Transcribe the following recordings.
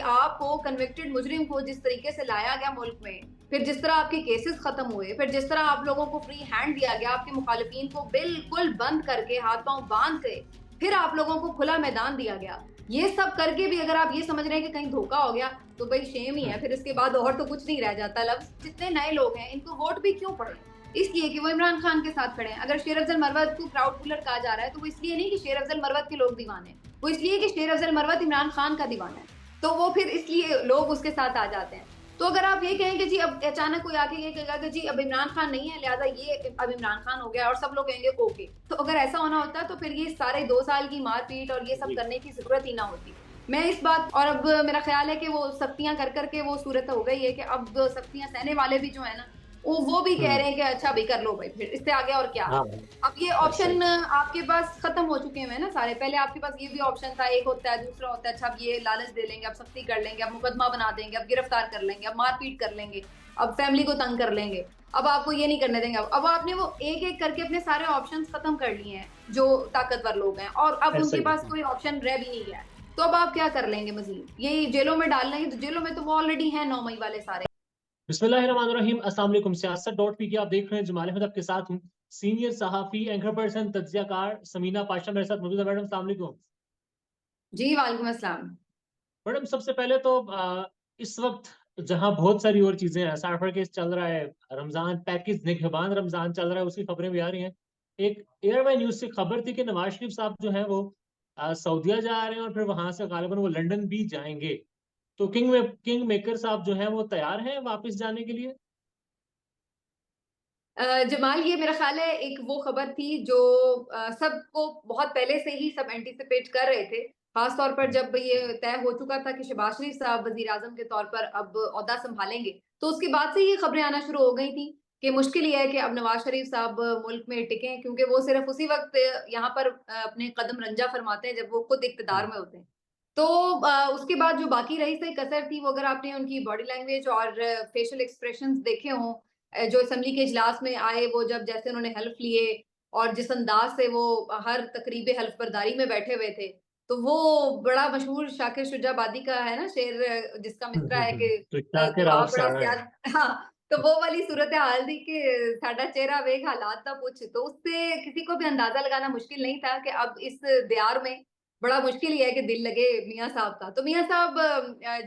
आपको कन्विक्टेड मुजरिम को जिस तरीके से लाया गया मुल्क में, फिर जिस तरह आपके केसेस खत्म हुए, फिर जिस तरह आप लोगों को फ्री हैंड दिया गया, आपके मुखालिफिन को बिल्कुल बंद करके हाथ पांव बांध के फिर आप लोगों को खुला मैदान दिया गया, ये सब करके भी अगर आप ये समझ रहे हैं कि कहीं धोखा हो गया तो भाई शेम ही है। फिर इसके बाद और तो कुछ नहीं रह जाता। लफ्ज जितने नए लोग हैं इनको वोट भी क्यों पड़े? इसलिए कि वो इमरान खान के साथ खड़े हैं। अगर शेर अफजल मरवत को क्राउड पुलर कहा जा रहा है तो वो इसलिए नहीं कि शेर अफजल मरवत के लोग दीवाने हैं, वो इसलिए कि शेर अफजल मरवत इमरान खान का दीवाना है, तो वो फिर इसलिए लोग उसके साथ आ जाते हैं। तो अगर आप ये कहें कि जी अब अचानक कोई आके ये कहेगा कि जी अब इमरान खान नहीं है लिहाजा ये अब इमरान खान हो गया और सब लोग कहेंगे ओके, तो अगर ऐसा होना होता तो फिर ये सारे 2 साल की मारपीट और ये सब करने की जरूरत ही ना होती। मैं इस बात और अब मेरा ख्याल है कि वो सख्तियां कर करके वो सूरत हो गई है कि अब सख्तियां सहने वाले भी जो है ना वो भी कह रहे हैं कि अच्छा भाई कर लो भाई, फिर इससे आगे और क्या। हाँ। अब ये सही। ऑप्शन आपके पास खत्म हो चुके हैं ना सारे। पहले आपके पास ये भी ऑप्शन था, एक होता है दूसरा होता है, अच्छा अब ये लालच दे लेंगे, अब सख्ती कर लेंगे, अब मुकदमा बना देंगे, अब गिरफ्तार कर लेंगे, अब मारपीट कर लेंगे, अब फैमिली को तंग कर लेंगे, अब आपको ये नहीं करने देंगे। अब आपने वो एक एक करके अपने सारे ऑप्शन खत्म कर लिए हैं जो ताकतवर लोग हैं, और अब ऐसा उनके ही पास है। कोई ऑप्शन रह भी नहीं गया है। तो अब आप क्या कर लेंगे मजीद? यही जेलों में डाल लेंगे, तो जेलों में तो वो ऑलरेडी है 9 मई वाले सारे। बिस्मिल्लाहिर्रहमानिर्रहीम, अस्सलाम वालेकुम। सियासत डॉट पी के आप देख रहे हैं। जमाल अहमद आपके साथ हूँ। सीनियर सहाफ़ी, एंकर पर्सन, तज्जियाकार समीना पाशा मेरे साथ मौजूद है। मैडम अस्सलाम वालेकुम। जी वालेकुम अस्सलाम। मैडम सबसे पहले तो इस वक्त जहां बहुत सारी और चीजें हैं, साइफर केस चल रहा है, रमजान पैकेज निगहबान रमजान चल रहा है, उसकी खबरें भी आ रही हैं। एक एयरवाई न्यूज से खबर थी कि नवाज शरीफ साहब जो है वो सऊदीया जा रहे हैं और फिर वहां से गालिबन वो लंदन भी जाएंगे। तो किंग मेकर साहब जो है वो तैयार हैं वापस जाने के लिए। जमाल, ये मेरा ख्याल है एक वो खबर थी जो सबको बहुत पहले से ही सब एंटिसिपेट कर रहे थे, खास तौर पर जब ये तय हो चुका था कि शहबाज शरीफ साहब वजीर आजम के तौर पर अब ओहदा संभालेंगे। तो उसके बाद से ये खबरें आना शुरू हो गई थी कि मुश्किल ये है कि अब नवाज शरीफ साहब मुल्क में टिकें, क्योंकि वो सिर्फ उसी वक्त यहाँ पर अपने कदम रंजा फरमाते हैं जब वो खुद इक्तदार हम्म। में होते हैं। तो उसके बाद जो बाकी रही सही कसर थी, वो अगर आपने उनकी बॉडी लैंग्वेज और फेशियल एक्सप्रेशंस देखे हों, जो असेंबली के इजलास में आए, वो जब जैसे उन्होंने हल्फ लिए और जिस अंदाज से वो हर तकरीब हल्फ बर्दारी में बैठे हुए थे, तो वो बड़ा मशहूर शाकिर शुजाबादी का है ना शेर, जिसका मिसरा है कि तो क्या के तू राव आप से बड़ा आ रहा है। सियार हाँ, तो वो वाली सूरत हाल थी कि साडा चेहरा वेख हालात ना पूछ। तो उससे किसी को भी अंदाजा लगाना मुश्किल नहीं था कि अब इस दियार में बड़ा मुश्किल ही है कि दिल लगे मियाँ साहब का। तो मियाँ साहब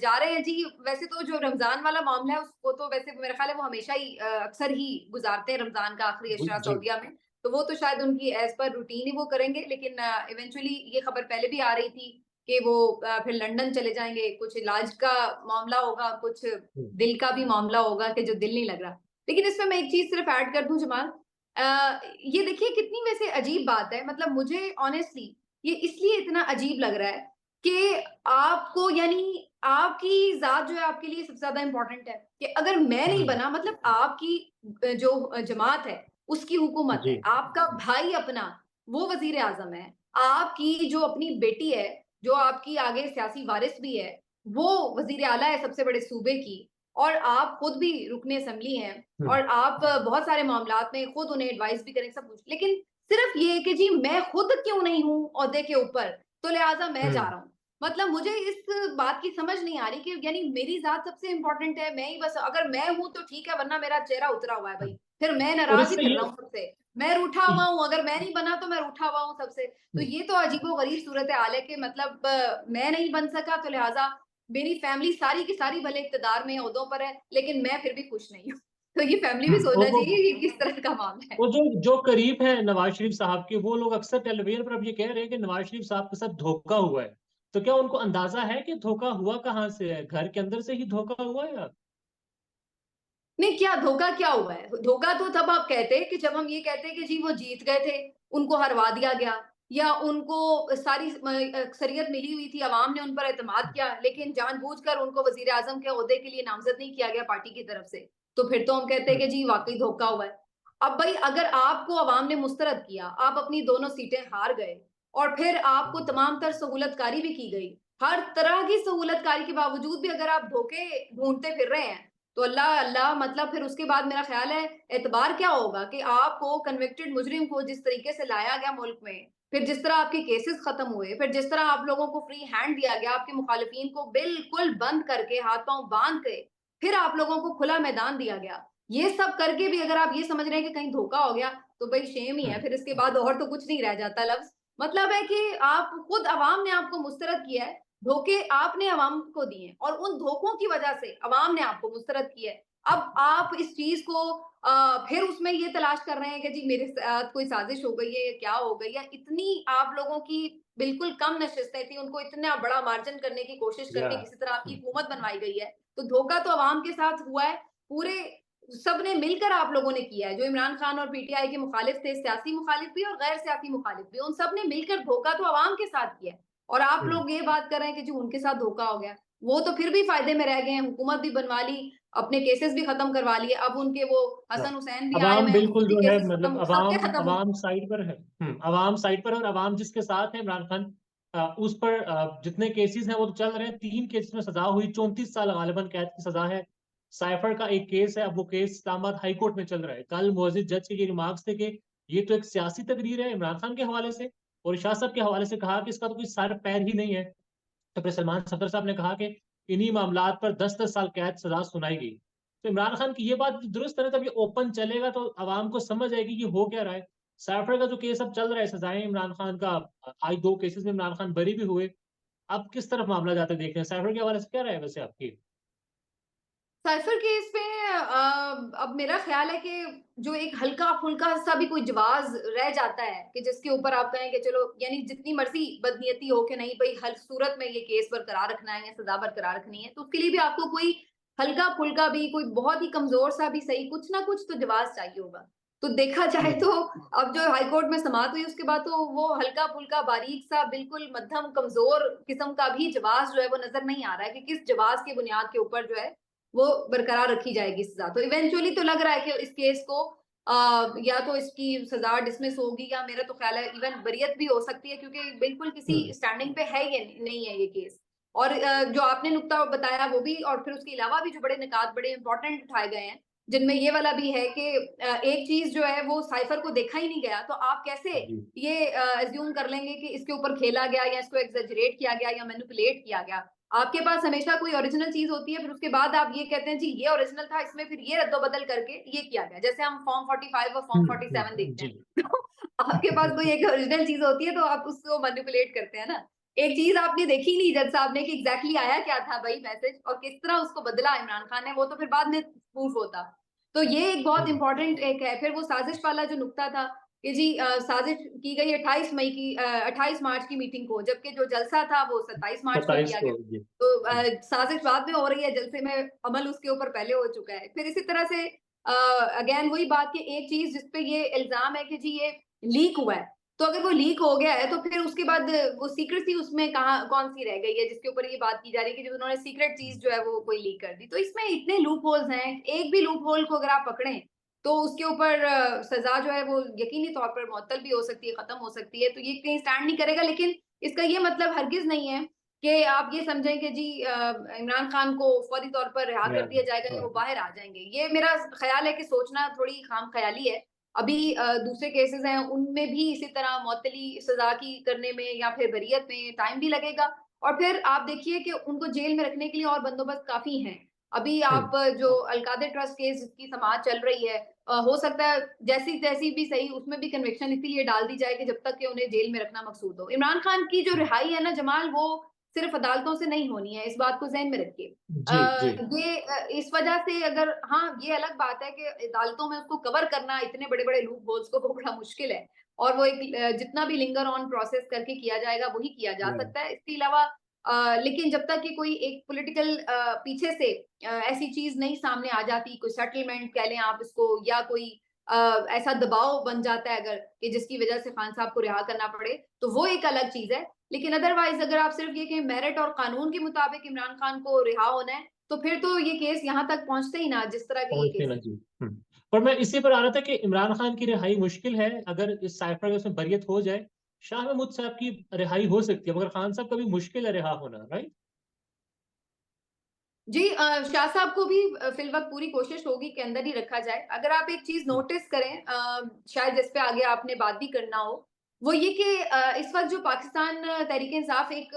जा रहे हैं जी। वैसे तो जो रमज़ान वाला मामला है उसको तो वैसे मेरा ख़्याल है वो हमेशा ही अक्सर ही गुज़ारते हैं रमज़ान का आखिरी अशरा जी। सऊदीया में। तो वो तो शायद उनकी एज़ पर रूटीन ही वो करेंगे, लेकिन इवेंचुअली ये ख़बर पहले भी आ रही थी कि वो फिर लंदन चले जाएँगे। कुछ इलाज का मामला होगा, कुछ हम्म। दिल का भी मामला होगा कि जो दिल नहीं लग रहा। लेकिन इसमें मैं एक चीज़ सिर्फ़ ऐड कर दूँ जमाल, ये देखिए कितनी वैसे अजीब बात है। मतलब मुझे ऑनेस्टली ये इसलिए इतना अजीब लग रहा है कि आपको यानी आपकी ज़ात जो है आपके लिए सबसे ज़्यादा इम्पोर्टेंट है, कि अगर मैं नहीं हम्म। बना मतलब आपकी जो जमात है, उसकी हुकूमत जी। है, आपका भाई अपना वो वज़ीर आज़म है, आपकी जो अपनी बेटी है, जो आपकी आगे सियासी वारिस भी है, वो वज़ीर आला है सबसे बड़े सूबे की, और आप खुद भी रुकने असेंबली हैं हम्म। और आप बहुत सारे मामलात में खुद उन्हें एडवाइस भी करें सब कुछ। लेकिन सिर्फ ये कि जी मैं खुद क्यों नहीं हूँ ओहदे के ऊपर, तो लिहाजा मैं जा हम्म। रहा हूँ। मतलब मुझे इस बात की समझ नहीं आ रही कि यानी मेरी ज़ात सबसे इम्पोर्टेंट है, मैं ही बस अगर मैं हूँ तो ठीक है, वरना मेरा चेहरा उतरा हुआ है भई। फिर मैं और नाराज़ ही इससे फिर ये रहा हूँ सबसे। मैं रूठा हुआ हूँ, अगर मैं नहीं बना तो मैं रूठा हुआ हूँ सबसे। तो ये तो अजीबो-गरीब सूरत-ए-हाल है कि मतलब मैं नहीं बन सका तो लिहाजा मेरी फैमिली सारी की सारी भले इक़्तिदार में है, ओहदों पर है, लेकिन मैं फिर भी खुश नहीं हूँ। तो ये फैमिली भी और सोचना चाहिए कि किस तरह का मामला है। वो जो जो करीब है नवाज शरीफ साहब के, वो लोग अक्सर टेलीविजन पर अब ये कह रहे हैं कि नवाज शरीफ साहब के साथ धोखा हुआ है। तो क्या उनको अंदाजा है कि धोखा हुआ कहाँ से है? घर के अंदर से ही धोखा हुआ है या? नहीं, क्या धोखा क्या हुआ है? धोखा तो तब आप कहते हैं कि जब हम ये कहते हैं कि जी वो जीत गए थे, उनको हरवा दिया गया, या उनको सारी अक्सरियत मिली हुई थी, अवाम ने उन पर एतमाद किया, लेकिन जानबूझकर उनको वज़ीर आज़म के ओहदे के लिए नामज़द नहीं किया गया पार्टी की तरफ से। तो फिर तो हम कहते हैं कि जी वाक़ई धोखा हुआ है। अब भई अगर आपको अवाम ने मुस्तरद किया, आप अपनी दोनों सीटें हार गए और फिर आपको तमाम तर सहूलतकारी भी की गई, हर तरह की सहूलतकारी के बावजूद भी अगर आप धोखे ढूँढते फिर रहे हैं, तो अल्लाह अल्लाह मतलब फिर उसके बाद मेरा ख्याल है एतबार क्या होगा कि आपको कन्विक्टेड मुजरिम को जिस तरीके से लाया गया मुल्क में, फिर जिस तरह आपके केसेस खत्म हुए, फिर जिस तरह आप लोगों को फ्री हैंड दिया गया, आपके मुखालिफिन को बिल्कुल बंद करके, हाथ-पाँव बाँध के, फिर आप लोगों को खुला मैदान दिया गया। ये सब करके भी अगर आप ये समझ रहे हैं कि कहीं धोखा हो गया, तो भई शेम ही है, हुँ, फिर इसके बाद और तो कुछ नहीं रह जाता लफ्ज़। मतलब है कि आप खुद अवाम ने आपको मुस्तरद किया है, धोखे आपने अवाम को दिए हैं और उन धोखों की वजह से अवाम ने आपको मुस्तरद किया है। अब आप इस चीज़ को फिर उसमें ये तलाश कर रहे हैं कि जी मेरे साथ कोई साज़िश हो गई है या क्या हो गई है। इतनी आप लोगों की बिल्कुल कम नशिस्तें थी, उनको इतना बड़ा मार्जिन करने की कोशिश या करके किसी तरह आपकी हुँ, हुकूमत बनवाई गई है। तो धोखा तो अवाम के साथ हुआ है, पूरे सबने मिलकर आप लोगों ने किया है। जो इमरान खान और पीटीआई के मुखालिफ थे, सियासी मुखालिफ भी और गैर सियासी मुखालिफ भी, उन सब ने मिलकर धोखा तो अवाम के साथ किया है। और आप हुँ, लोग ये बात कर रहे हैं कि जी उनके साथ धोखा हो गया। वो तो फिर भी फ़ायदे में रह गए हैं, हुकूमत भी बनवा ली, अपने केसेस भी खत्म करवा लिए। अब उनके वो हाँ। हसन हुसैन भी आए अवाम हुए हैं, बिल्कुल उनके भी जो है केसेस खत्म मतलब हो सबके अवाम खत्म हो अवाम साइड पर है। अवाम साइड पर है और अवाम जिसके साथ है इमरान खान उस पर जितने केसेज़ हैं वो तो चल रहे हैं। 3 केसेस में सज़ा हुई, 34 साल गालिबन कैद की सज़ा है। साइफर का एक केस है, अब वो केस इस्लामाबाद हाई कोर्ट में चल रहा है। कल मुअज़्ज़िज़ जज के ये रिमार्क्स थे कि ये तो एक सियासी तकरीर है इमरान खान के हवाले से और शाह साहब के हवाले से कहा कि इसका तो कोई सर पैर ही नहीं है। तो फिर सलमान सफदर साहब ने कहा कि इन्हीं मामलात पर 10-10 साल कैद सज़ा सुनाई गई। तो इमरान खान की ये बात दुरुस्त है ना, तब ये ओपन चलेगा तो अवाम को समझ आएगी कि हो क्या रहा है। साइफर का जो केस अब चल रहा है, सज़ाएँ इमरान खान का आज 2 केसेज़ में इमरान खान बरी भी हुए। अब किस तरफ मामला जाता है देखते हैं। साइफर के हवाले से क्या राय है वैसे आपकी? साइफर केस में अब मेरा ख्याल है कि जो एक हल्का-फुल्का सा भी कोई जवाज़ रह जाता है कि जिसके ऊपर आप कहें कि चलो यानी जितनी मर्ज़ी बदनीयती हो कि नहीं भई हर सूरत में ये केस बरकरार रखना है या सज़ा बरकरार रखनी है, तो उसके लिए भी आपको कोई हल्का-फुल्का भी, कोई बहुत ही कमज़ोर सा भी सही, कुछ ना कुछ तो जवाज़ चाहिए होगा। तो देखा जाए हुँ, तो अब जो हाई कोर्ट में समाअत हुई उसके बाद तो वो हल्का-फुल्का, बारीक-सा, बिल्कुल मध्यम कमज़ोर किस्म का भी जवाज़ जो है वो नज़र नहीं आ रहा है कि किस जवाज़ की बुनियाद के ऊपर जो है वो बरकरार रखी जाएगी सज़ा। तो इवेंचुअली तो लग रहा है कि इस केस को या तो इसकी सज़ा डिसमिस होगी या मेरा तो ख़्याल है इवन बरियत भी हो सकती है क्योंकि बिल्कुल किसी हुँ, स्टैंडिंग पे है ये नहीं है ये केस। और जो आपने नुक्ता बताया वो भी और फिर उसके अलावा भी जो बड़े निकात बड़े इम्पोर्टेंट उठाए गए हैं, जिनमें ये वाला भी है कि एक चीज़ जो है वो साइफ़र को देखा ही नहीं गया, तो आप कैसे जी। ये अज़्यूम कर लेंगे कि इसके ऊपर खेला गया या इसको एक्ज़ैजरेट किया गया या मैनिपुलेट किया गया। आपके पास हमेशा कोई ओरिजिनल चीज़ होती है, फिर उसके बाद आप ये कहते हैं जी ये ओरिजिनल था, इसमें फिर ये रद्दो-बदल करके ये किया गया। जैसे हम फॉर्म 45 और फॉर्म 47 देखते जी। हैं। तो आपके पास कोई एक ओरिजिनल चीज़ होती है तो आप उसको मैनिपुलेट करते हैं ना। एक चीज़ आपने देखी नहीं जज साहब ने कि एग्ज़ैक्टली आया क्या था भई मैसेज और किस तरह उसको बदला इमरान खान ने, वो तो फिर बाद में प्रूफ होता। तो ये एक बहुत हुँ, इम्पोर्टेंट एक है। फिर वो साज़िश वाला जो नुक्ता था कि जी साज़िश की गई 28 मार्च की मीटिंग को, जबकि जो जलसा था वो 27 मार्च को 27 किया गया। को जी। तो हुँ, साज़िश बाद में हो रही है, जलसे में अमल उसके ऊपर पहले हो चुका है। फिर इसी तरह से अगेन वही बात कि एक चीज़ जिस पे ये इल्ज़ाम है कि जी ये लीक हुआ है, तो अगर वो लीक हो गया है तो फिर उसके बाद वो सीक्रेसी उसमें कहाँ कौन-सी रह गई है जिसके ऊपर ये बात की जा रही है कि जो उन्होंने सीक्रेट चीज़ जो है वो कोई लीक कर दी। तो इसमें इतने लूप होल्स हैं, एक भी लूप होल को अगर आप पकड़ें, तो उसके ऊपर सज़ा जो है वो यकीनी तौर पर मुअत्तल भी हो सकती है, ख़त्म हो सकती है। तो ये कहीं स्टैंड नहीं करेगा लेकिन इसका ये मतलब हरगिज़ नहीं है कि आप ये समझें कि जी इमरान खान को फौरी तौर पर रिहा या कर दिया जाएगा या हाँ, वो बाहर आ जाएँगे। ये मेरा ख़्याल है कि सोचना थोड़ी खाम-ख़याली है। अभी दूसरे केसेज़ हैं, उनमें भी इसी तरह मुअत्तली सज़ा की करने में या फिर बरियत में टाइम भी लगेगा और फिर आप देखिए कि उनको जेल में रखने के लिए और बंदोबस्त काफ़ी हैं। अभी हुँ, आप जो अलकादर ट्रस्ट केस जिसकी समाअत चल रही है हो सकता है जैसी-तैसी भी सही उसमें भी कन्विक्शन इसीलिए डाल दी जाए कि जब तक कि उन्हें जेल में रखना मकसूद हो। इमरान खान की जो हुँ, रिहाई है ना जमाल वो सिर्फ़ अदालतों से नहीं होनी है, इस बात को ज़हन में रखिए। जी, जी। ये इस वजह से अगर हाँ, ये अलग बात है कि अदालतों में उसको कवर करना इतने बड़े-बड़े लूप होल्स को वो बड़ा मुश्किल है और वो एक जितना भी लिंगर ऑन प्रोसेस करके किया जाएगा वही किया जा या सकता है। इसके अलावा लेकिन जब तक कि कोई एक पॉलिटिकल पीछे से ऐसी चीज़ नहीं सामने आ जाती, कोई सेटलमेंट कह लें आप इसको या कोई अ, ऐसा दबाव बन जाता है अगर कि जिसकी वजह से खान साहब को रिहा करना पड़े, तो वो एक अलग चीज़ है। लेकिन अदरवाइज़ अगर आप सिर्फ़ ये कहें मेरिट और कानून के मुताबिक इमरान खान को रिहा होना है, तो फिर तो ये केस यहाँ तक पहुँचते ही ना जिस तरह के ये पहुँचते ना केसेज़ जी। हुँ, पर मैं इसी पर आ रहा था कि इमरान खान की रिहाई मुश्किल है, अगर इस साइफ़र केस में बरियत हो जाए, शाह महमूद साहब की रिहाई हो सकती है, मगर खान साहब का भी मुश्किल है रिहा होना, राइट? जी शाह साहब को भी फ़िलवक़्त पूरी कोशिश होगी कि अंदर ही रखा जाए। अगर आप एक चीज़ हुँ, नोटिस करें शायद जिस पे आगे आपने बात भी करना हो, वो ये कि इस वक़्त जो पाकिस्तान तहरीक-ए-इंसाफ एक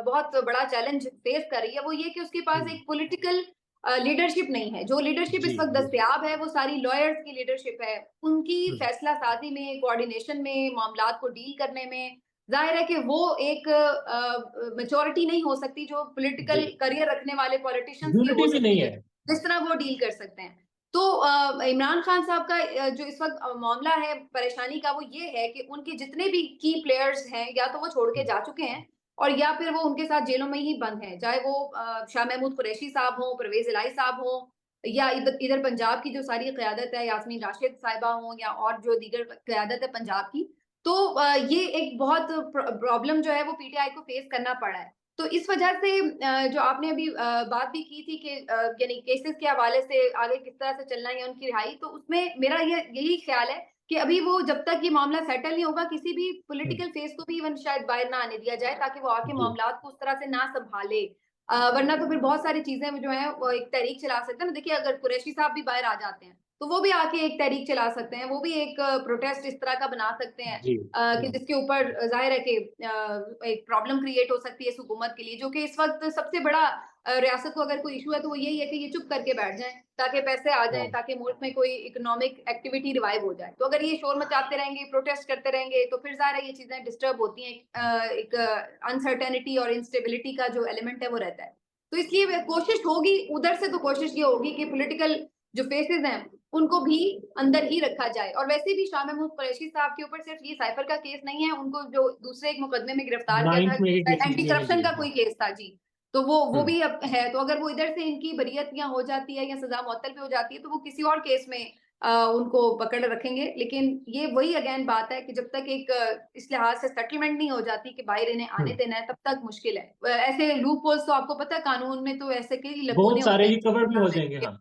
बहुत बड़ा चैलेंज फेस कर रही है, वो ये कि उसके पास हुँ, एक पॉलिटिकल लीडरशिप नहीं है। जो लीडरशिप जी, इस वक़्त जी। दस्तयाब है, वो सारी लॉयर्स की लीडरशिप है। उनकी हुँ, फैसला-साज़ी में, कोऑर्डिनेशन में, मामलात को डील करने में, ज़ाहिर है कि वो एक मैच्योरिटी नहीं हो सकती, जो जी। पॉलिटिकल करियर रखने वाले पॉलिटिशियंस की यूनिटी हो भी नहीं सकती है, है। जिस तरह वो डील कर सकते हैं। तो इमरान खान साहब का जो इस वक़्त मामला है परेशानी का, वो ये है कि उनके जितने भी की प्लेयर्स हैं, या तो वो छोड़ के हुँ, जा चुके हैं और या फिर वो उनके साथ जेलों में ही बंद हैं। चाहे वो शाह महमूद कुरैशी साहब हों, परवेज़ इलाही साहब हों, या इधर इधर पंजाब की जो सारी क़यादत है, यास्मीन राशिद साहिबा हों, या और जो दीगर क़यादत है पंजाब की। तो ये एक बहुत प्रॉब्लम जो है वो पीटीआई को फेस करना पड़ा है। तो इस वजह से जो आपने अभी बात भी की थी कि यानी केसेस के हवाले से आगे किस तरह से चलना है या उनकी रिहाई, तो उसमें मेरा ये यही ख़्याल है कि अभी वो जब तक ये मामला सेटल नहीं होगा, किसी भी हुँ, पॉलिटिकल फेस को भी इवन शायद बाहर ना आने दिया जाए, ताकि वो आके जी। मामलात को उस तरह से ना सँभाले। वरना तो फिर बहुत सारी चीज़ें जो हैं वो एक तहरीक चला सकते हैं ना। देखिए, अगर कुरैशी साहब भी बाहर आ जाते हैं, तो वो भी आके एक तहरीक चला सकते हैं, वो भी एक प्रोटेस्ट इस तरह का बना सकते हैं जी, कि हुँ, जिसके ऊपर ज़ाहिर है कि एक प्रॉब्लम क्रिएट हो सकती है इस हुकूमत के लिए, जो कि इस वक़्त सबसे बड़ा रियासत को अगर कोई इश्यू है, तो वो यही है कि ये चुप करके बैठ जाएँ, ताकि पैसे आ जाएँ, हाँ, ताकि मुल्क में कोई इकोनॉमिक एक्टिविटी रिवाइव हो जाए। तो अगर ये शोर मचाते रहेंगे, प्रोटेस्ट करते रहेंगे, तो फिर ज़ाहिर है ये चीज़ें डिस्टर्ब होती हैं। एक अनसर्टेनिटी और इंस्टेबिलिटी का जो एलिमेंट है, वो रहता है। तो इसलिए वे कोशिश होगी, उधर से तो कोशिश ये होगी कि पॉलिटिकल जो फेसेज़ हैं, उनको भी अंदर ही रखा जाए। और वैसे भी शाह महमूद कुरैशी साहब के ऊपर सिर्फ़ ये साइफ़र का केस नहीं है, उनको जो दूसरे एक मुकदमे में गिरफ्तार किया 9th था, में ये केसेस एंटी भी हैं, करप्शन जी, का जी। कोई केस था जी। तो वो हुँ, भी अब है, तो अगर वो इधर से इनकी बरीयत या हो जाती है या सज़ा मुअत्तल भी हो जाती है, तो वो किसी और केस में उनको पकड़ रखेंगे। लेकिन ये वही अगेन बात है कि जब तक एक इस लिहाज से सेटलमेंट नहीं हो जाती कि बाहर इन्हें हुँ। आने देना है, तब तक मुश्किल है। ऐसे लूप होल्स तो आपको पता है कानून में तो ऐसे कई लकूने बहुत सारे होते ही कवर भी हो हैं। जाएँगे, हाँ।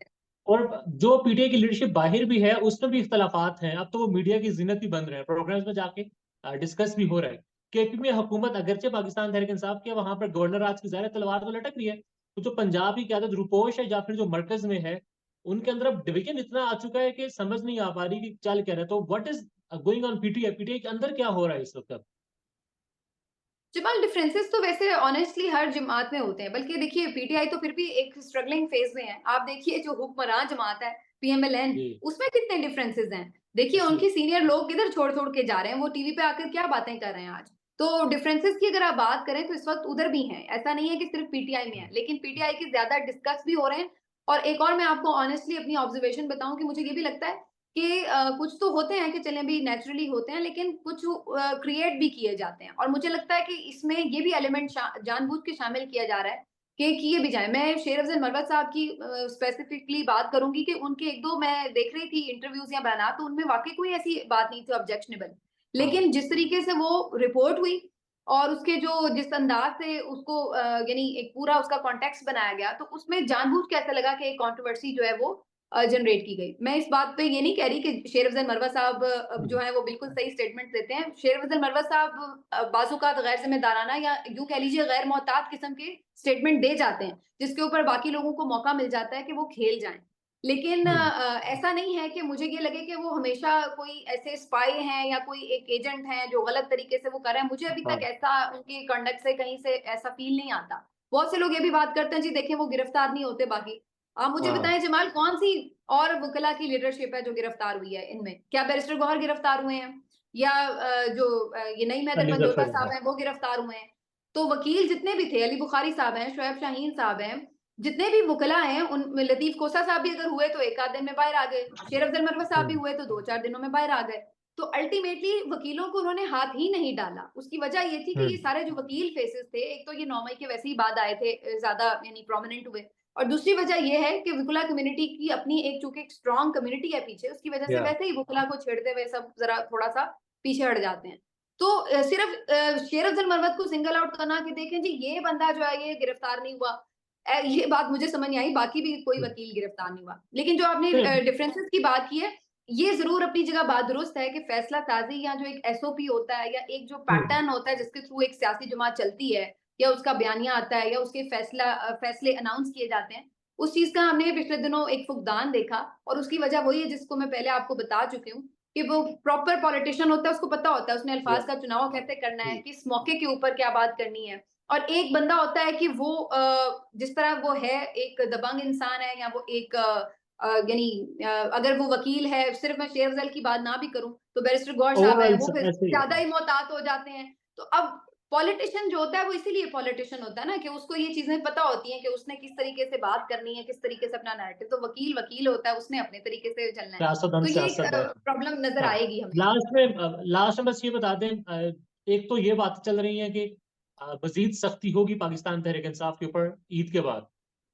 और जो पीटीआई की लीडरशिप बाहिर भी है, उसमें भी इख्तिलाफ़ात हैं। अब तो वो मीडिया की ज़ीनत भी बन रहे हैं, प्रोग्राम्स में जाके डिस्कस भी हो रहा है। केपी में हुकूमत अगरचे पाकिस्तान तहरीक-ए-इंसाफ की है, वहाँ पर गवर्नर राज की ज़ाहिर है तलवार तो लटक रही है। तो जो पंजाब की क़यादत रूपोश है या फिर जो मरकज़ में है, उनके अंदर अब डिवीज़न इतना आ चुका है कि समझ नहीं आ पा रही कि चल क्या रहा है। तो what is going on PTI? PTI के अंदर क्या हो रहा है इस वक़्त अब? जमाल, डिफरेंसेस तो वैसे ऑनेस्टली हर जमात में होते हैं, बल्कि देखिए पीटीआई तो फिर भी एक स्ट्रगलिंग फेज में है। आप देखिए जो हुक्मरान जमात है पीएमएलएन, जी, उसमें कितने डिफरेंसेस हैं। देखिए जी। उनके सीनियर लोग किधर छोड़-छोड़ के जा रहे हैं, वो टीवी पे आकर क्या बातें कर रहे हैं आज। तो डिफरेंसेस की अगर आप बात करें तो इस वक़्त उधर भी हैं। ऐसा नहीं है कि सिर्फ पीटीआई में हुँ, है, लेकिन पीटीआई के ज़्यादा डिस्कस भी हो रहे हैं। और एक और मैं आपको ऑनेस्टली अपनी ऑब्जर्वेशन बताऊँ कि मुझे ये भी लगता है कि कुछ तो होते हैं कि चलें अभी नेचुरली होते हैं, लेकिन कुछ क्रिएट भी किए जाते हैं। और मुझे लगता है कि इसमें ये भी एलिमेंट जानबूझ के शामिल किया जा रहा है कि किए भी जाएँ। मैं शेर अफ़ज़ल मरवत साहब की स्पेसिफिकली बात करूँगी कि उनके 1-2 मैं देख रही थी इंटरव्यूज़ या बयानात, तो उनमें वाक़ई कोई ऐसी बात नहीं थी ऑब्जेक्शनेबल। हाँ, लेकिन जिस तरीके से वो रिपोर्ट हुई और उसके जो जिस अंदाज़ से उसको यानी एक पूरा उसका कॉन्टेक्स्ट बनाया गया, तो उसमें जानबूझ के ऐसा लगा कि एक कंट्रोवर्सी जो है वो जनरेट की गई। मैं इस बात पे ये नहीं कह रही कि शेर अफ़ज़ल मरवत साहब जो हुँ, हैं वो बिल्कुल सही स्टेटमेंट देते हैं। शेर अफ़ज़ल मरवत साहब बाज़-औक़ात गैर ज़िम्मेदाराना या यूँ कह लीजिए गैर मोहतात किस्म के स्टेटमेंट दे जाते हैं, जिसके ऊपर बाकी लोगों को मौका मिल जाता है कि वो खेल जाएँ। लेकिन हुँ, ऐसा नहीं है कि मुझे ये लगे कि वो हमेशा कोई ऐसे स्पाई हैं या कोई एक एजेंट हैं जो गलत तरीके से वो कर रहे हैं। मुझे अभी हाँ, तक ऐसा उनके कंडक्ट से कहीं से ऐसा फ़ील नहीं आता। बहुत से लोग ये भी बात करते हैं जी देखें वो गिरफ्तार नहीं होते बाकी। आप मुझे हाँ। बताएँ जमाल, कौन-सी और वकला की लीडरशिप है जो गिरफ्तार हुई है इनमें? क्या बैरिस्टर गौहर गिरफ्तार हुए हैं? या जो ये नईम हैदर अली पंजोता ज़फ़र, साहब हाँ। हैं वो गिरफ्तार हुए हैं? तो वकील जितने भी थे, अली बुखारी साहब हैं, शोएब शाहीन साहब हैं, जितने भी वकला हैं उन लतीफ़ कोसा साहब भी अगर हुए तो 1 आध दिन में बाहर आ गए। शेर अफ़ज़ल मरवत साहब भी हुँ, हुए तो 2-4 दिनों में बाहर आ गए। तो अल्टीमेटली वकीलों को उन्होंने हाथ ही नहीं डाला। उसकी वजह ये थी कि हुँ, ये सारे जो वकील फेसेस थे, एक तो ये 9 मई के वैसे ही बाद आए थे, ज़्यादा यानी प्रोमिनेंट हुए। और दूसरी वजह ये है कि वकला कम्युनिटी की अपनी एक चूँकि एक स्ट्रॉन्ग कम्युनिटी है पीछे, उसकी वजह से या वैसे ही वकला को छेड़ते हुए सब ज़रा थोड़ा-सा पीछे हट जाते हैं। तो सिर्फ़ शेर अफ़ज़ल मरवत को सिंगल आउट करना कि देखें जी ये बंदा जो है ये गिरफ्तार नहीं हुआ। ये बात मुझे समझ नहीं आई, बाकी भी कोई हुँ, वकील गिरफ्तार नहीं हुआ। लेकिन जो आपने नहीं डिफरेंसेस की बात की है, ये ज़रूर अपनी जगह बात दुरुस्त है कि फैसला साज़ी या जो एक एसओपी होता है या एक जो हुँ, पैटर्न होता है जिसके थ्रू एक सियासी जमात चलती है या उसका बयानिया आता है या उसके फैसले अनाउंस किए जाते हैं, उस चीज़ का हमने पिछले दिनों एक फुकदान देखा और उसकी वजह वही है जिसको मैं पहले आपको बता चुकी हूँ कि वो प्रॉपर पॉलिटिशियन होता है, उसको पता होता है उसने या अल्फाज का चुनाव कैसे करना है, जी। किस मौके के ऊपर क्या बात करनी है। और एक बंदा होता है कि वो जिस तरह वो है, एक दबंग इंसान है, या वो एक यानी अगर वो वकील है, सिर्फ मैं शेर अफजल की बात ना भी करूं, तो बैरिस्टर गौहर साहब ओवरऑल हैं, वो फिर ऐसे ही ज्यादा है। ही मोहतात हो जाते हैं। तो अब पॉलिटिशियन जो होता है वो इसीलिए पॉलिटिशियन होता है ना, कि उसको ये चीजें पता होती हैं कि उसने किस तरीके से बात करनी है, किस तरीके से अपना नैरेटिव। तो वकील वकील होता है, उसने अपने तरीके से चलना है। सियासतदान तो ये एक सियासतदान। प्रॉब्लम नजर हाँ, आएगी हमें। लास्ट में बस ये बता दें, एक तो ये बात चल रही है कि मजीद सख्ती होगी पाकिस्तान तहरीक इंसाफ के ऊपर ईद के बाद।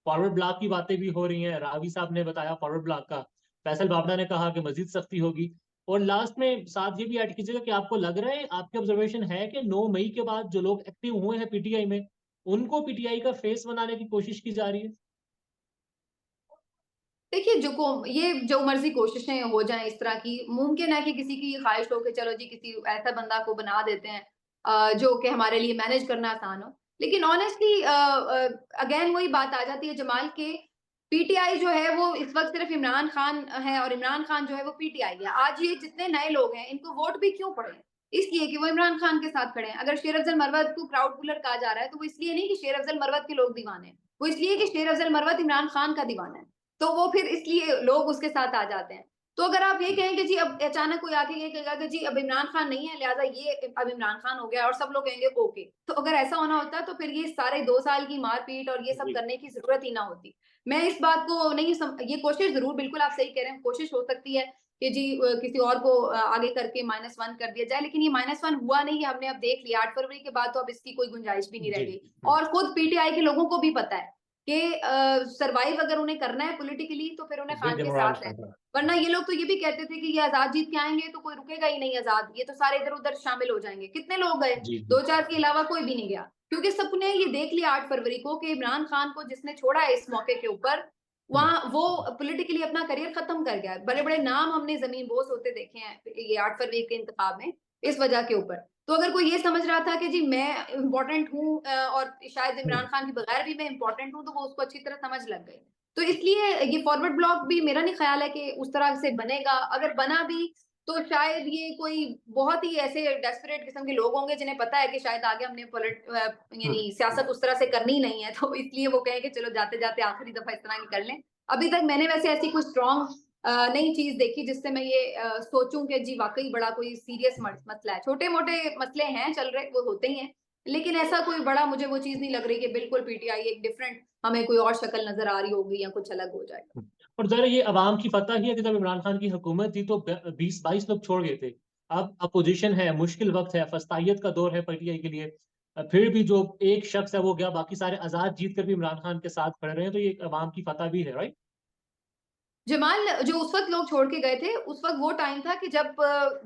फॉरवर्ड ब्लॉक की बातें भी हो रही हैं, रावी साहब ने बताया फॉरवर्ड ब्लॉक का, फैसल बाबड़ा ने कहा कि मजीद सख्ती होगी। और लास्ट में साथ ये भी ऐड कीजिएगा कि आपको लग रहा है, आपकी ऑब्जर्वेशन है कि 9 मई के बाद जो लोग एक्टिव हुए हैं पीटीआई में, उनको पीटीआई का फेस बनाने की कोशिश की जा रही है? देखिए, ये जो मर्ज़ी कोशिशें हो जाएँ इस तरह की, मुमकिन है कि किसी की ये ख़्वाहिश हो कि चलो जी किसी ऐसा बंदा को बना देते हैं जो कि हमारे लिए मैनेज करना आसान हो। लेकिन ऑनेस्टली अगेन वही बात आ जाती है जमाल, के पीटीआई जो है वो इस वक़्त सिर्फ़ इमरान खान है, और इमरान खान जो है वो पीटीआई है। आज ये जितने नए लोग हैं, इनको वोट भी क्यों पड़े हैं? इसलिए कि वो इमरान खान के साथ खड़े हैं। अगर शेर अफ़ज़ल मरवत को क्राउड पुलर कहा जा रहा है, तो वो इसलिए नहीं कि शेर अफ़ज़ल मरवत के लोग दीवाने हैं। वो इसलिए कि शेर अफ़ज़ल मरवत इमरान खान का दीवाना है। तो वो फिर इसलिए लोग उसके साथ आ जाते हैं। तो अगर आप ये कहें कि जी अब अचानक कोई आके ये कहेगा कि जी अब इमरान खान नहीं है, लिहाज़ा ये अब इमरान खान हो गया, और सब लोग कहेंगे ओके। तो अगर ऐसा होना होता तो फिर ये सारे 2 साल की मार-पीट और ये सब जी। करने की ज़रूरत ही ना होती। मैं इस बात को नहीं ये कोशिश ज़रूर, बिल्कुल आप सही कह रहे हैं, कोशिश हो सकती है कि जी किसी और को आगे करके -1 कर दिया जाए, लेकिन ये -1 हुआ नहीं है, हमने अब देख लिया। 8 फरवरी के बाद तो अब इसकी कोई गुंजाइश भी नहीं रह जी। गई। और खुद पीटीआई के लोगों को भी पता है कि सर्वाइव अगर उन्हें करना है पॉलिटिकली, तो फिर उन्हें बिग खान के इमरान साथ खान रहना है। था। वरना ये लोग तो ये भी कहते थे कि ये आज़ाद जीत के आएँगे तो कोई रुकेगा ही नहीं आज़ाद, ये तो सारे इधर-उधर शामिल हो जाएँगे। कितने लोग गए? जी, जी। 2-4 के अलावा कोई भी नहीं गया। क्योंकि सबने ये देख लिया 8 फरवरी को कि इमरान खान को जिसने छोड़ा है इस मौके के ऊपर, हुँ, वहाँ वो पॉलिटिकली अपना करियर खत्म कर गया है। बड़े-बड़े नाम हमने ज़मीन-बोस होते देखे हैं ये 8 फरवरी के इंतखाब में, इस वजह के ऊपर। तो अगर कोई ये समझ रहा था कि जी मैं इम्पोर्टेंट हूँ और शायद हुँ। इमरान खान के बगैर भी मैं इम्पोर्टेंट हूँ, तो वो उसको अच्छी तरह समझ लग गई। तो इसलिए ये फॉरवर्ड ब्लॉक भी मेरा नहीं ख़्याल है कि उस तरह से बनेगा। अगर बना भी, तो शायद ये कोई बहुत ही ऐसे डेस्परेट किस्म के लोग होंगे जिन्हें पता है कि शायद आगे हमने हुँ, यानी सियासत उस तरह से करनी ही नहीं है, तो इसलिए वो कहें कि चलो जाते-जाते आखिरी दफ़ा इस तरह की कर लें। अभी तक मैंने वैसे ऐसी कोई स्ट्रॉन्ग नई चीज़ देखी जिससे मैं ये सोचूँ कि जी वाक़ई बड़ा कोई सीरियस मसला है। छोटे-मोटे मसले हैं चल रहे, वो होते ही हैं। लेकिन ऐसा कोई बड़ा मुझे वो चीज़ नहीं लग रही कि बिल्कुल पीटीआई एक डिफरेंट हमें कोई और शक्ल नज़र आ रही होगी या कुछ अलग हो जाएगा। हुँ। और ज़रा ये अवाम की फ़तह ही है कि जब इमरान खान की हुकूमत थी तो ब 20-22 लोग छोड़ गए थे। अब अपोज़िशन है, मुश्किल वक़्त है, फस्तायत का दौर है पीटीआई के लिए। फिर भी जो एक शख्स है वो गया, बाकी सारे आज़ाद जीत कर भी इमरान खान के साथ खड़े रहे हैं, तो ये एक अवाम की फ़तह भी है, राइट? जमाल, जो उस वक़्त लोग छोड़ के गए थे, उस वक़्त वो टाइम था कि जब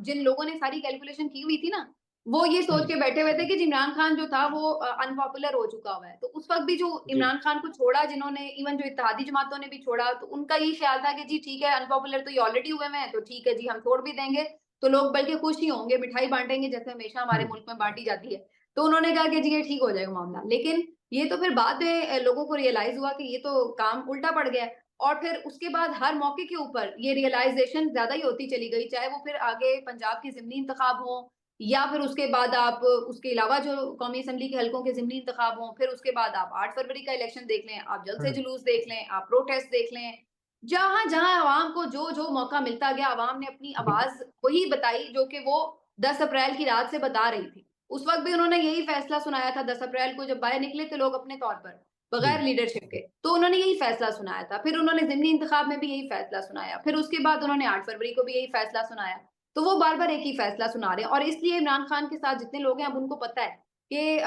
जिन लोगों ने सारी कैलकुलेशन की हुई थी ना, वो ये सोच हुँ, के बैठे हुए थे कि इमरान खान जो था वो अनपॉपुलर हो चुका हुआ है। तो उस वक़्त भी जो जी। इमरान खान को छोड़ा, जिन्होंने इवन जो इत्तेहादी जमातों ने भी छोड़ा, तो उनका ये ख़्याल था कि जी ठीक है, अनपॉपुलर तो ये ऑलरेडी हुए हुए हैं, तो ठीक है जी, हम छोड़ भी देंगे, तो लोग बल्कि खुश ही होंगे, मिठाई बाँटेंगे जैसे हमेशा हमारे हुँ, मुल्क में बाँटी जाती है। तो उन्होंने कहा कि जी ये ठीक हो जाएगा मामला। लेकिन ये तो फिर बाद में लोगों को रियलाइज़ हुआ कि ये तो काम उल्टा पड़ गया है। और फिर उसके बाद हर मौके के ऊपर ये रियलाइज़ेशन ज़्यादा ही होती चली गई, चाहे वो फिर आगे पंजाब के ज़िमनी इंतखाब हों, या फिर उसके बाद आप उसके अलावा जो कौमी असेंबली के हलकों के ज़िमनी इंतखाब हों, फिर उसके बाद आप 8 फरवरी का इलेक्शन देख लें, आप जलसे हुँ, जुलूस देख लें, आप प्रोटेस्ट देख लें। जहाँ-जहाँ अवाम को जो-जो मौका मिलता गया, अवाम ने अपनी बिल आवाज़ वही बताई जो कि वो 10 अप्रैल की रात से बता रही थी। उस वक़्त भी उन्होंने यही फैसला सुनाया था 10 अप्रैल को, जब बाहर निकले थे लोग अपने तौर पर। जी। बगैर लीडरशिप के। तो उन्होंने यही फैसला सुनाया था। फिर उन्होंने ज़िमनी इंतखाब में भी यही फैसला सुनाया। फिर उसके बाद उन्होंने 8 फरवरी को भी यही फैसला सुनाया। तो वो बार-बार एक ही फैसला सुना रहे हैं, और इसलिए इमरान खान के साथ जितने लोग हैं, अब उनको पता है कि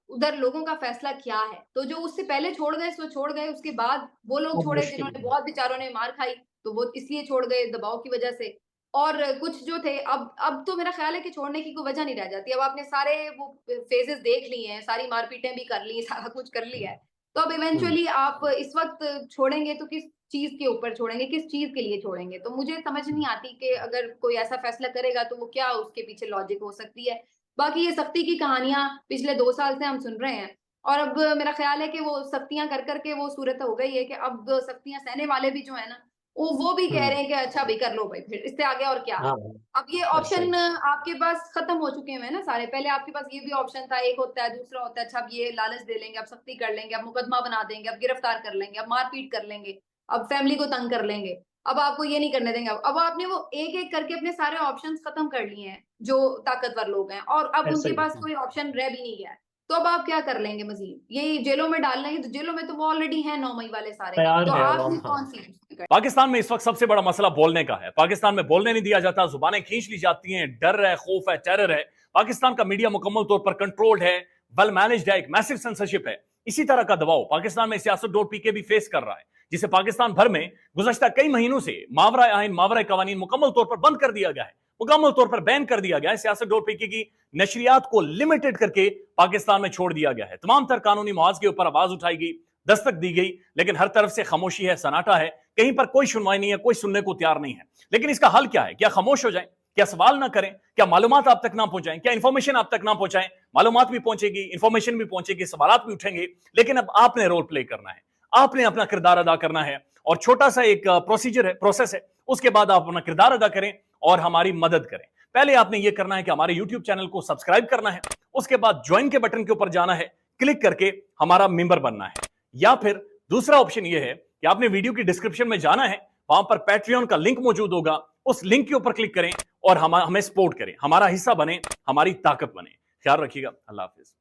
उधर लोगों का फैसला क्या है। तो जो उससे पहले छोड़ गए सो छोड़ गए, उसके बाद वो लोग अब छोड़े मुश्किल जिन्होंने है। बहुत बेचारों ने मार खाई, तो वो इसलिए छोड़ गए दबाव की वज़ह से। और कुछ जो थे, अब तो मेरा ख़्याल है कि छोड़ने की कोई वज़ह नहीं रह जाती। अब आपने सारे वो फ़ेज़ेज़ देख लिए हैं, सारी मार-पीटें भी कर ली, सारा कुछ कर लिया है। तो अब हुँ, इवेंचुअली आप इस वक़्त छोड़ेंगे तो किस चीज़ के ऊपर छोड़ेंगे, किस चीज़ के लिए छोड़ेंगे? तो मुझे समझ हुँ, नहीं आती कि अगर कोई ऐसा फ़ैसला करेगा तो वो क्या उसके पीछे लॉजिक हो सकती है। बाकी ये सख्ती की कहानियाँ पिछले 2 साल से हम सुन रहे हैं, और अब मेरा ख़्याल है कि वो सख्तियाँ कर कर के वो सूरत हो गई है कि अब सख्तियाँ सहने वाले भी जो हैं ना, वो भी कह रहे हम्म। हैं कि अच्छा भाई कर लो भाई, फिर इससे आगे और क्या। हाँ अब ये हाँ, सही। ऑप्शन आपके पास खत्म हो चुके हैं ना सारे। पहले आपके पास ये भी ऑप्शन था, एक होता है, दूसरा होता है अच्छा अब ये लालच दे लेंगे, अब सख्ती कर लेंगे, अब मुकदमा बना देंगे, अब गिरफ्तार कर लेंगे, अब मारपीट कर लेंगे, अब फैमिली को तंग कर लेंगे, अब आपको ये नहीं करने देंगे। अब आपने वो एक एक करके अपने सारे ऑप्शंस खत्म कर लिए हैं जो ताकतवर लोग हैं, और अब ऐसा उनके ही पास है। कोई ऑप्शन रह भी नहीं गया है। तो अब आप क्या कर लेंगे मजीद? ये जेलों में डाल लेंगे, तो जेलों में तो वो ऑलरेडी है 9 मई वाले सारे। तैयार तो है आप अवाम, ये हाँ। कौन सी पाकिस्तान में इस वक्त सबसे बड़ा मसला बोलने का है। पाकिस्तान में बोलने नहीं दिया जाता, जुबानें खींच ली जाती हैं, डर है, खौफ है, टेरर है। पाकिस्तान का मीडिया मुकम्मल तौर पर कंट्रोल्ड है, वेल मैनेज्ड है, एक मैसिव सेंसरशिप है। इसी तरह का दबाव पाकिस्तान में सियासत.pk भी फेस कर रहा है, जिसे पाकिस्तान भर में गुज़श्ता कई महीनों से मावरा आइन, मावरा कवानीन मुकम्मल तौर पर बंद कर दिया गया है, मुकम्मल तौर पर बैन कर दिया गया है। सियासत.pk की नशरियात को लिमिटेड करके पाकिस्तान में छोड़ दिया गया है। तमाम तर कानूनी मुआवजे के ऊपर आवाज उठाई गई, दस्तक दी गई, लेकिन हर तरफ से खामोशी है, सन्नाटा है, कहीं पर कोई सुनवाई नहीं है, कोई सुनने को तैयार नहीं है। लेकिन इसका हल क्या है? क्या खामोश हो जाएं? क्या सवाल ना करें? क्या मालूमात आप तक ना पहुंचाएं? क्या इंफॉर्मेशन आप तक ना पहुंचाएं? मालूमात भी पहुंचेगी, इंफॉर्मेशन भी पहुंचेगी, सवाल भी उठेंगे, लेकिन अब आपने रोल प्ले करना है, आपने अपना किरदार अदा करना है। और छोटा सा एक प्रोसीजर है, प्रोसेस है, उसके बाद आप अपना किरदार अदा करें और हमारी मदद करें। पहले आपने यह करना है कि हमारे यूट्यूब चैनल को सब्सक्राइब करना है, उसके बाद ज्वाइन के बटन के ऊपर जाना है, क्लिक करके हमारा मेंबर बनना है। या फिर दूसरा ऑप्शन यह है कि आपने वीडियो की डिस्क्रिप्शन में जाना है, वहां पर पैट्रियन का लिंक मौजूद होगा, उस लिंक के ऊपर क्लिक करें और हमें सपोर्ट करें, हमारा हिस्सा बने, हमारी ताकत बने। ख्याल रखिएगा। अल्लाह हाफिज।